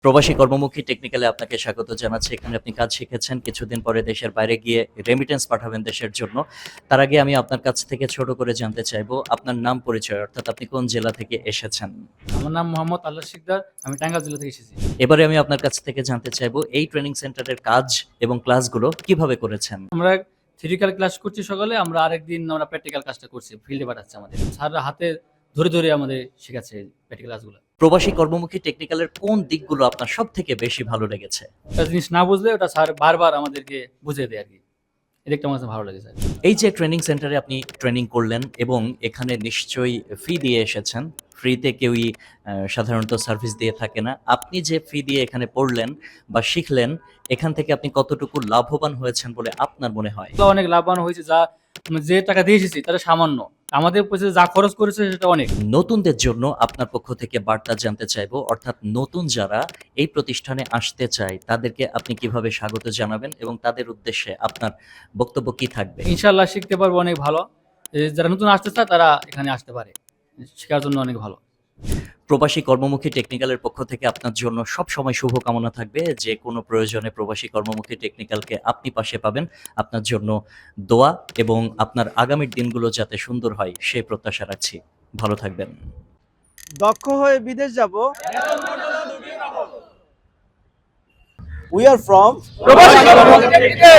প্রবাসী কর্মমুখী টেকনিক্যালে আপনাকে স্বাগত জানাচ্ছি। এখানে আপনি কাজ শিখেছেন। কিছুদিন পরে দেশের বাইরে গিয়ে রেমিটেন্স পাঠাবেন দেশের জন্য। তার আগে আমি আপনার কাছ থেকে ছোট করে জানতে চাইবো আপনার নাম পরিচয় অর্থাৎ আপনি কোন জেলা থেকে এসেছেন? আমার নাম মোহাম্মদ আল্লাহ শিকদার। আমি টাঙ্গাইল জেলা থেকে এসেছি। এবারে আমি আপনার কাছ থেকে জানতে চাইবো এই ট্রেনিং সেন্টারের কাজ এবং ক্লাসগুলো কিভাবে করেছেন? আমরা থিওরিক্যাল ক্লাস করছি সকালে, আমরা আরেকদিন আমরা প্র্যাকটিক্যাল কাজটা করছি। ফিল্ডে পাঠাচ্ছে আমাদের। স্যাররা হাতে ধরে ধরে আমাদের শেখাচ্ছে প্র্যাকটিক্যাল কাজগুলো। প্রবাসী কর্মমুখী টেকনিক্যালের কোন দিকগুলো আপনার সবথেকে বেশি ভালো লেগেছে? একটা জিনিস না বুঝলে ওটা স্যার বারবার আমাদেরকে বুঝিয়ে দেয় আরকি। এটা একটা আমার কাছে ভালো লেগেছে। এই যে ট্রেনিং সেন্টারে আপনি ট্রেনিং করলেন এবং এখানে নিশ্চয়ই ফি দিয়ে এসেছেন। ফ্রিতে কেউই সাধারণত সার্ভিস দিয়ে থাকে না। আপনি যে ফি দিয়ে এখানে পড়লেন বা শিখলেন, এখান থেকে আপনি কতটুকু লাভবান হয়েছেন বলে আপনার মনে হয়? অনেক লাভবান হয়েছে, যা যে টাকা দিয়ে এসেছি তাটা সামান্য। আমাদের পেছনে যা খরচ করেছে সেটা অনেক। নতুনদের জন্য আপনার পক্ষ থেকে বার্তা জানতে চাইবো, অর্থাৎ নতুন যারা এই প্রতিষ্ঠানে আসতে চায় তাদেরকে আপনি কিভাবে স্বাগত জানাবেন এবং তাদের উদ্দেশ্যে আপনার বক্তব্য কি থাকবে? ইনশাআল্লাহ শিখতে পারবো অনেক ভালো। যারা নতুন আসতে চায় তারা এখানে আসতে পারে। শেখার জন্য অনেক ভালো। প্রবাসী কর্মমুখী টেকনিক্যালের পক্ষ থেকে আপনার জন্য সবসময় শুভকামনা থাকবে। যে কোনো প্রয়োজনে প্রবাসী কর্মমুখী টেকনিক্যালকে আপনি পাশে পাবেন। আপনার জন্য দোয়া এবং আপনার আগামীর দিনগুলো যাতে সুন্দর হয় সেই প্রত্যাশা রাখছি। ভালো থাকবেন। দক্ষ হয়ে বিদেশ যাব। We are from প্রবাসী কর্মমুখী টেকনিক্যাল।